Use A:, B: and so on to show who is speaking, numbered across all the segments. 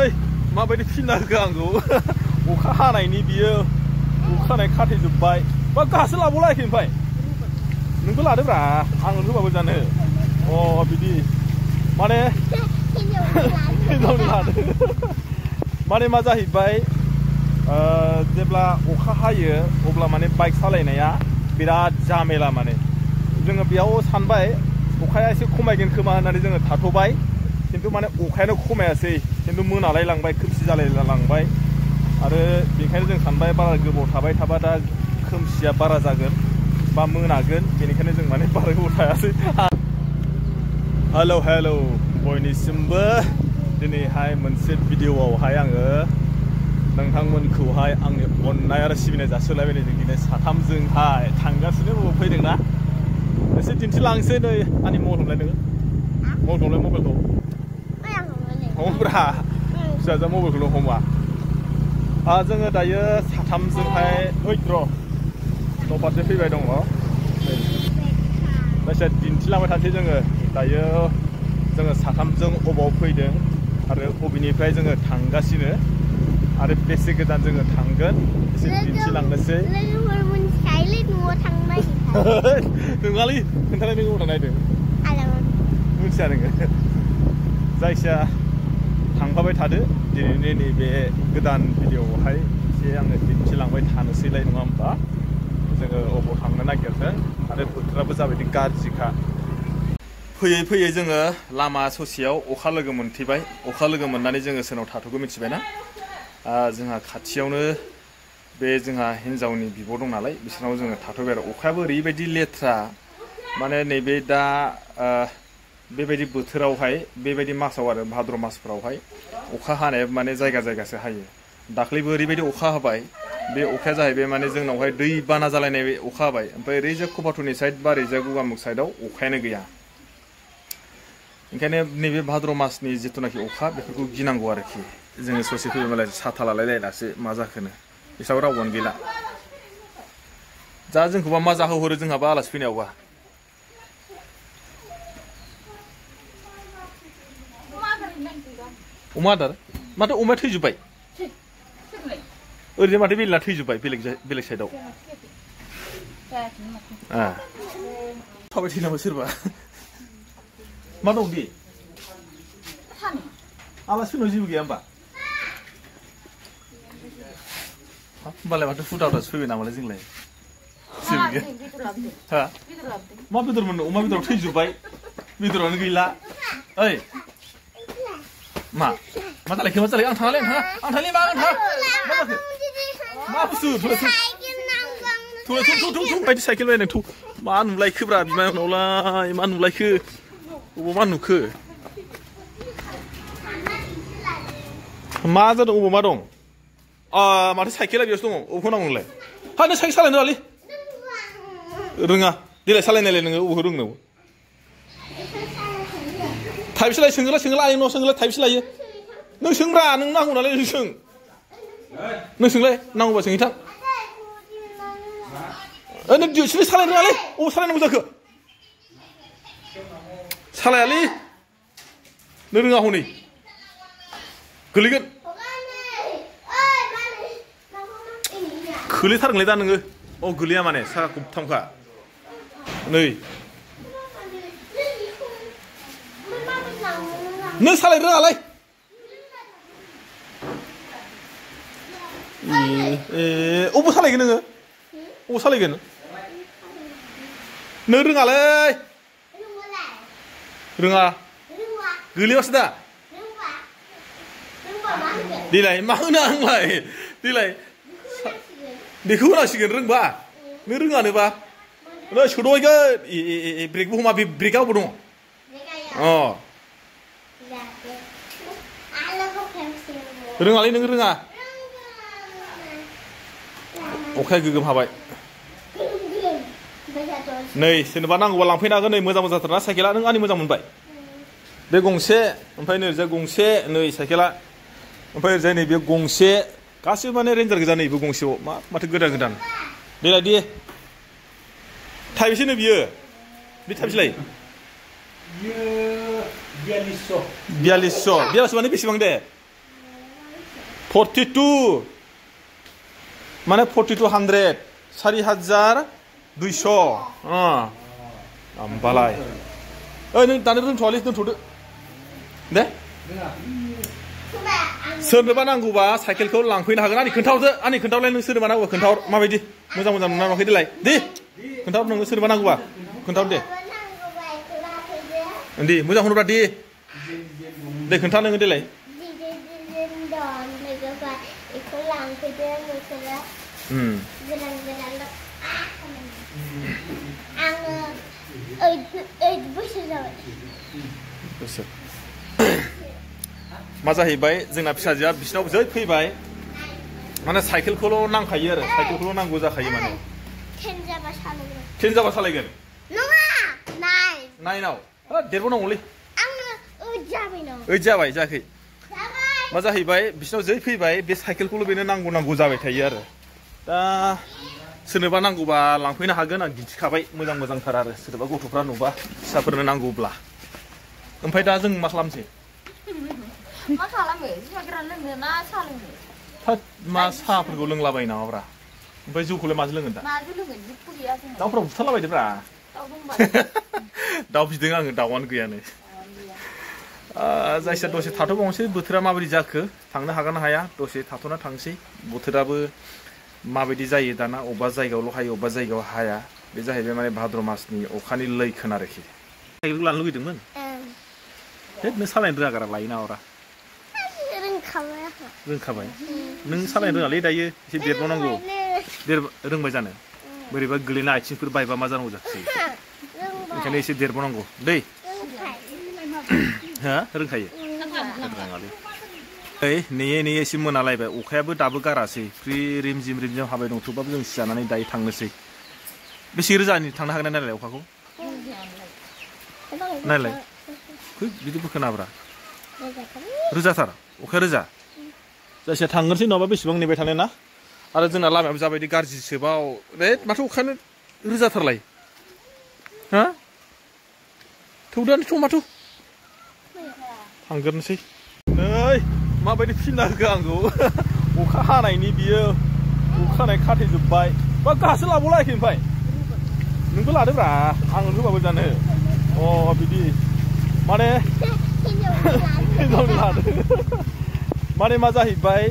A: ओइ माबायदि फिना होखो आंखौ अखा हानायनि बियो अखा हानाय खाथेजोब्बाय बा गाहासो लाबावलायाखै ओमफ्राय नोंबो लादोब्रा आं होबाबो जानो अ बिदि माने हिनजावनि लादो माने मा जाहैबाय जेब्ला अखा हायो अब्ला माने बाइक सालायनाया बिराद जामेला माने जोङो बेयाव सानबाय अखाया एसे खमायगोन खोमा होननानै जोङो थाथ'बाय खिन्थु माने अखायानो खमायासै खिन्थु मोनालाय लांबाय खोमसि जालाय लांबाय आरो बेनिखायनो जों सानबाय बारा गोबाव थाबाय थाबा दा खोमसिया बारा जागोन बा मोनागोन बेनिखायनो जों माने बारा गोबाव थायासै हेलौ हेलौ बयनिसिमबो दिनैहाय मोनसे भिडिअआवहाय आङो नोंथांमोनखौहाय आंनि अननाय आरो सिबिनाय जासिहरलायबाय जों दिनै साथामजोंहाय थांगासिनो बबाव फैदोंना एसे दिन्थिलांसै नै आंनि मबाइल हमलाय नोङो मबाइल हमलाय मबाइलखौ हमब्रा फिसाजोआ मबाइलखौल' हमा जोङो दायो साथामजोंहाय ओइ र' न' फारसे फैबाय दङ जायखिया दिन्थिलांबाय थानोसै जोङो दायो जोङो साथामजों अबाव फैदों आरो बबेनिफ्राय जोङो थांगासिनो आरो बेसे गोजान जोङो थांगोन एसे दिन्थिलांनोसै नङालै खोन्थानाय नों उनाव नायदों मिथिया नोङो जायखिया थांफाबाय थादो दिनैनि नैबे गोदान भिडिअआवहाय एसे आङो दिन्थिलांबाय थानोसैलाय नङा होमबा जोङो अबाव थांनो नागिरदों आरो बोथोराबो जाबायदि गाज्रिखा फैयै फैयै जोङो लामा ससेयाव अखा लोगो मोनफैबाय अखा लोगो मोननानै जोङो सोरनाव थाथ'खौ मिथिबायना जोंहा खाथियावनो बे जोंहा हिन्जावनि बिब' दं नालाय बिसोरनाव जोङो थाथ'बाय आरो अखायाबो ओरैबायदि लेथ्रा माने नैबे दा बेबायदि बोथोरावहाय बेबायदि मासाव आरो भाद्र मासफोरावहाय अखा हानाया माने जायगा जायगासो हायो दाख्लैबो ओरैबायदि अखा हाबाय बे अखाया जाहैबाय माने जोंनावहाय दै बाना जालायनाय अखा हाबाय ओमफ्राय ओरैजाय कपाथुरनि साइड बा ओरैजाय गगामुग साइडआव अखायानो गैया ओंखायनो नैबे भाद्र मासनि जिथुनाखि अखा बेफोरखौ गिनांगौ आरोखि जोङो ससे फैबाय मालाय साथा लालायलायनासो मा जाखोनो बिसाव रावबोआनो गैला दा जोंखौबा मा जाहोहरो जोंहाबा आलासि फैनायावबा अमा आदार माथो अमाया थैजोब्बाय ओरैनो माथो बेलेना थैजोब्बाय बेलेग साइडआव थाबाय थैनांगौ सोरबा मा दं दे आलासि फैनायाव जेबो गैया होमबा होमबालाय माथो हुदा हुदासो फैबाय नामालाय जोंलाय जेबो गैया हा मा बेदर मोननो अमा बेदराव थैजोब्बाय बेदरानो गैला ओइ मा जालायखो मा जालायखो आं थाङालै मा आं थाङा मा जाखो मा बुस्थु थु बायदि साइकेल बायदों थु मा नुलायखोब्रा बिमानावलाय मा नुलायखो अबाव मा नुखो मा जादों अबाव मा दं माथो साइकेला बेयावसो दङ अबावखौ नांगौ नोंलाय हा नों साइकेल सालायनो रोङालै रोङा देलाय सालायनायलाय नोङो अबावखौ रोंनो थाइबेसे लायो सोंगोला आयंनाव सोंगोला थाइबेसे लायो नों सोंब्रा नों नांगौ नालाय नों सों नों सोंलाय नांगौबा सोंहैथां नों दिउसिलै सालायनो रोङालै अबाव सालायनांगौ जाखो सालायालै नों रोङा हनै गोलैगोन खोलैथारगोनलै दा नोङो गोलैया माने साखा खबथामखा नै नों सालायनो रोङालै अबाव सालायगोन नोङो अबाव सालायगोन नों रोङालै रोङा गोलैयासो दा देलाय मा होनो आंलाय देलाय बेखौ होनांसिगोन रोंबा नों रोङानोबा नै सोद'हैगोन ब्रेकबो हमा बे ब्रेकआ अबाव दङ रोङालै नों रोङा अखाया गोगोम हाबाय नै सोरनोबा नांगौबा लांफैनो हागोन नै मोजां जाथारना साइकेला नों आंनि मोजां मोनबाय बे गंसे ओमफ्राय नै ओरैजाय गंसे नै साइकेला ओमफ्राय ओरैजाय नै बे गंसे गासिबो माने रेन्जार गोजा नैबे गंसेयाव माथो गोदान देलाय दे थाइबेसेनो बियो बे थाइबेसे लायो 4200 माने बेसेबां दे 42 माने 4200 4200 होमबालाय ओइ नों दानो दोनथ'वालै दोनथ'दो दे सोरनोबा नांगौबा साइकेलखौ लांफैनो हागोन आंनि खोन्थाहरदो आंनि खोन्थाहरलाय नों सोरनोबा नांगौबा खोन्थाहर माबायदि मोजां मोजां नुना नुवाखै देलाय दे खोन्थाहर नोङो सोरनोबा नांगौबा खोन्थाहर दे दे मोजां होनोब्रा दे खोन्था नोङो देलाय मा जाहैबाय जोंना फिसाजोआ बिसिनाव जै फैबाय माने साइकेलखौल' नांखायो आरो साइकेलखौल' नांगौ जाखायो माने 10 जाबा सालायगोन नङा 9 आव देरबावनांगौलै आङो 8 जाबाय जायाखै मा जाहैबाय बिसिनाव जै फैबाय बे साइकेलखौल' बेनो नांगौ जाबाय थायो आरो दा सोरनोबा नांगौबा लांफैनो हागोन आं दिन्थिखाबाय मोजां मोजांथार आरो सोरबा गथ'फ्रा नुबा फिसाफोरनो नांगौब्ला ओमफ्राय दा जों मा खालामसै
B: मा खालामो जुमाय गोरान लोंनो ना साहा लोंनो
A: मा साहाफोरखौ लोंलाबायो नामाब्रा ओमफ्राय जौखौलाय माजों लोंगोन दा
B: माजों लोंगोन जेबो गैया जोंना
A: दाउफ्रा बुथारलाबायदोब्रा
B: दाउ दंबा
A: दाउ बिदों आङो दाउआनो गैयानो जायखिया दसे थाथ'बावनोसै बोथोरा माबायदि जाखो थांनो हागोन ना हाया दसे थाथ'ना थांसै बोथोराबो माबायदि जायो दाना अबेबा जायगायावल' हायो अबेबा जायगायाव हाया बे जाहैबाय माने भाद्र मासनि अखानि लैखोन आरोखि साइकेलखौ लानो लुगैदोंमोन नों सालायनो रोङागारा लायो नामाब्रा रोंखाबाय नों सालायनो रोङालै दायो एसे देरबावनांगौ रोंबाय जानो बोरैबा गोलैना आथिंफोर बायबा मा जानांगौ जाखो ओंखायनो एसे देरबावनांगौ दै हा रोंखायो रोङालै ओइ नेयै एसे मोनालायबाय अखायाबो दाबो गारासै फ्रि रिमझिम हाबाय दं थेवबाबो जों सिजानानै दायो थांनोसै बेसे रोजानि थांनो हागोन नायलाय अखाखौ नायलाय बिदि बोखोनाब्रा रोजाथार अखाया रोजा जायखिया थांगोनसै नङाबा बेसेबां नेबाय थानाय ना आरो जोंना लामायाबो जाबायदि गाज्रिसोबाव माथो अखायानो रोजाथारलाय हा थौदानो माथो थांगोरनोसै नै माबायदि फिल्डआ होखो आंखौ अखा हानायनि बियो अखा हानाय खाथेजोब्बाय बा गाहासो लाबावलायाखै ओमफ्राय नोंबो लादोब्रा आं होबाबो जानो बिदि माने लादो माने मा जाहैबाय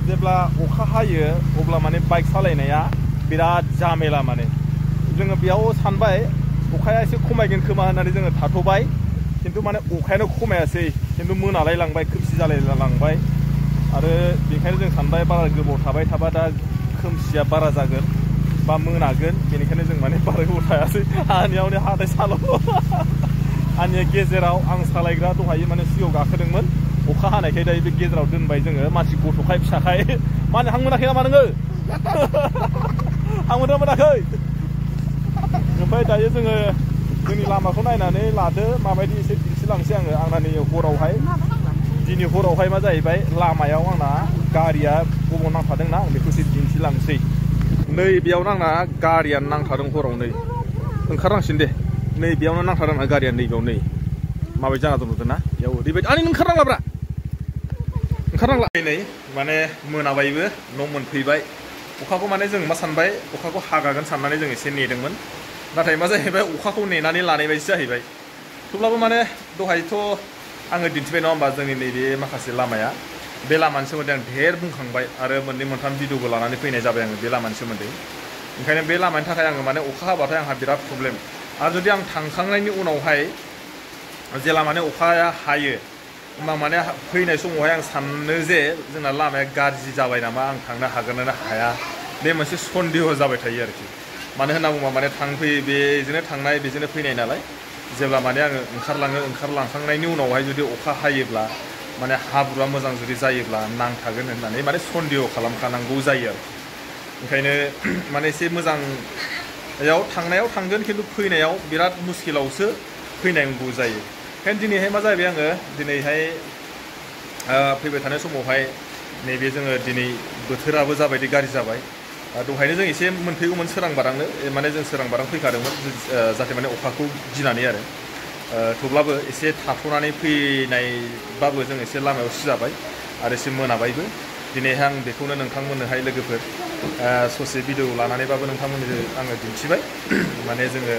A: जेब्ला अखा हायो अब्ला माने बाइक सालायनाया बिराद जामेला माने जोङो बेयाव सानबाय अखाया एसे खमायगोन खोमा होननानै जोङो थाथ'बाय खिन्थु माने अखायानो खमायासै खिन्थु मोनालायलांबाय खोमसि जालायलांबाय आरो बेनिखायनो जों सानबाय बारा गोबाव थाबाय थाबा दा खोमसिया बारा जागोन बा मोनागोन बेनिखायनो जों माने बारा गोबाव थायासै आंनियावनो हाथाय साल' आंनि गेजेराव आं सालायग्रा दहायो माने सिगाङाव गाखोदोंमोन अखा हानायखाय दायो बे गेजेराव दोनबाय जोङो मानसि गथ'खाय फिसाखाय माने हां मोनाखै नामा नोङो हां मोनाखै ओमफ्राय दायो जोङो जोंनि लामाखौ नायनानै लादो माबायदि एसे दिन्थिलांसै आङो आंना नै हरावहाय दिनै हरावहाय मा जाहैबाय लामायाव आंना गारिया बबाव नांथादोंना आं बेखौ एसे दिन्थिलांसै नै बेयावनो आंना गारियानो नांथादों हराव नै ओंखारनांसिन दे नै बेयावनो नांथादों आंना गारिया नैबेयाव नै माबायदि जाना दं नुदों ना बेयाव ओरैबायदि आंनि ओंखारनांलाब्रा ओंखारनांला नै माने मोनाबायबो न' मोनफैबाय अखाखौ माने जों मा सानबाय अखाखौ हागागोन साननानै जों एसे नेदोंमोन नाथाय मा जाहैबाय अखाखौ नेनानै लानाय बायदि जाहैबाय थेवब्लाबो माने दहायथ' आङो दिन्थिबाय नङा होमबा जोंनि नैबे माखासे लामाया बे लामानि सोमोन्दै आं ढेर बुंखांबाय आरो मोननै मोनथाम भिडिअबो लानानै फैनाय जाबाय आङो बे लामानि सोमोन्दै ओंखायनो बे लामानि थाखाय आङो माने अखा हाबाथाय आंहा बिराद प्रब्लेम आरो जुदि आं थांखांनायनि उनावहाय जेला माने अखाया हायो होमबा माने फैनाय समावहाय आं सानो जे जोंना लामाया गाज्रि जाबाय नामा आं थांनो हागोन ना हाया बे मोनसे सन्देह जाबाय थायो आरोखि मानो होनना बुङोबा माने थांफैयो बेजोंनो थांनाय बेजोंनो फैनाय नालाय जेब्ला माने आङो ओंखारलांखांनायनि उनावहाय जुदि अखा हायोब्ला माने हाब्रुआ मोजां जुदि जायोब्ला नांथागोन होननानै माने सन्देह खालामखानांगौ जायो आरो ओंखायनो माने एसे मोजाङाव थांनायाव थांगोन खिन्थु फैनायाव बिराद मुस्किलावसो फैनांगौ जायो ओंखायनो दिनैहाय मा जाहैबाय आङो दिनैहाय फैबाय थानाय समावहाय नैबे जोङो दिनै बोथोराबो जाबायदि गाज्रि जाबाय दहायनो जों एसे मोनफैगौमोन सोरांबारांनो माने जों सोरांबारां फैखादोंमोन जाहाथे माने अखाखौ गिनानै आरो थेवब्लाबो एसे थाथ'नानै फैनायबाबो जों एसे लामायाव सिजाबाय आरो एसे मोनाबायबो दिनैहाय आं बेखौनो नोंथांमोननोहाय लोगोफोर ससे भिडिअ लानानैबाबो नोंथांमोननो आङो दिन्थिबाय माने जोङो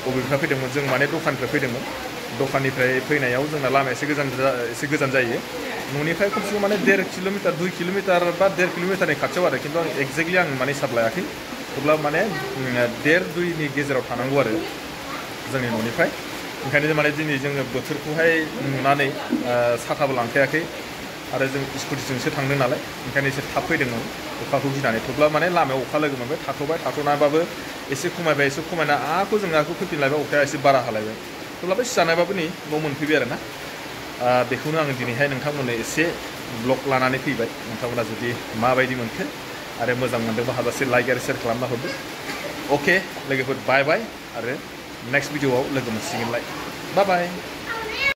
A: बबेनिफ्राय फैदोंमोन जों माने दखाननिफ्राय फैदोंमोन दखाननिफ्राय फैनायाव जोंना लामाया एसे गोजान जायो न'निफ्राय खमसे खम माने 1.5 किल'मिटार 2 किल'मिटार बा 1.5 किल'मिटारनि खाथियाव आरो खिन्थु आं एक्जेक्टलि आं माने हिसाब लायाखै अब्ला माने 1.5-2नि गेजेराव थानांगौ आरो जोंनि न'निफ्राय ओंखायनो माने दिनै जोङो बोथोरखौहाय नुनानै साथाबो लांखायाखै आरो जों स्कुटिजोंसो थांदों नालाय ओंखायनो एसे थाब फैदोंमोन अखाखौ गिनानै थेवब्ला माने लामायाव अखा लोगो मोनबाय थाथ'नाबाबो एसे खमायना आखौ फैफिनलायबाय अखाया एसे बारा हालायबाय थेवब्लाबो सिजानायबाबो नै न' मोनफैबाय आरो ना बेखौनो आं दिनैहाय नोंथांमोननो एसे ब्लग लानानै फैबाय नोंथांमोना जुदि माबायदि मोनखो आरो मोजां मोनदोंबा हाजासे लाइक आरो शेयार खालामना हरदो अके लोगोफोर बाय बाय आरो नेक्स्ट भिडिअआव लोगो मोनसिगोनलाय बाय बाय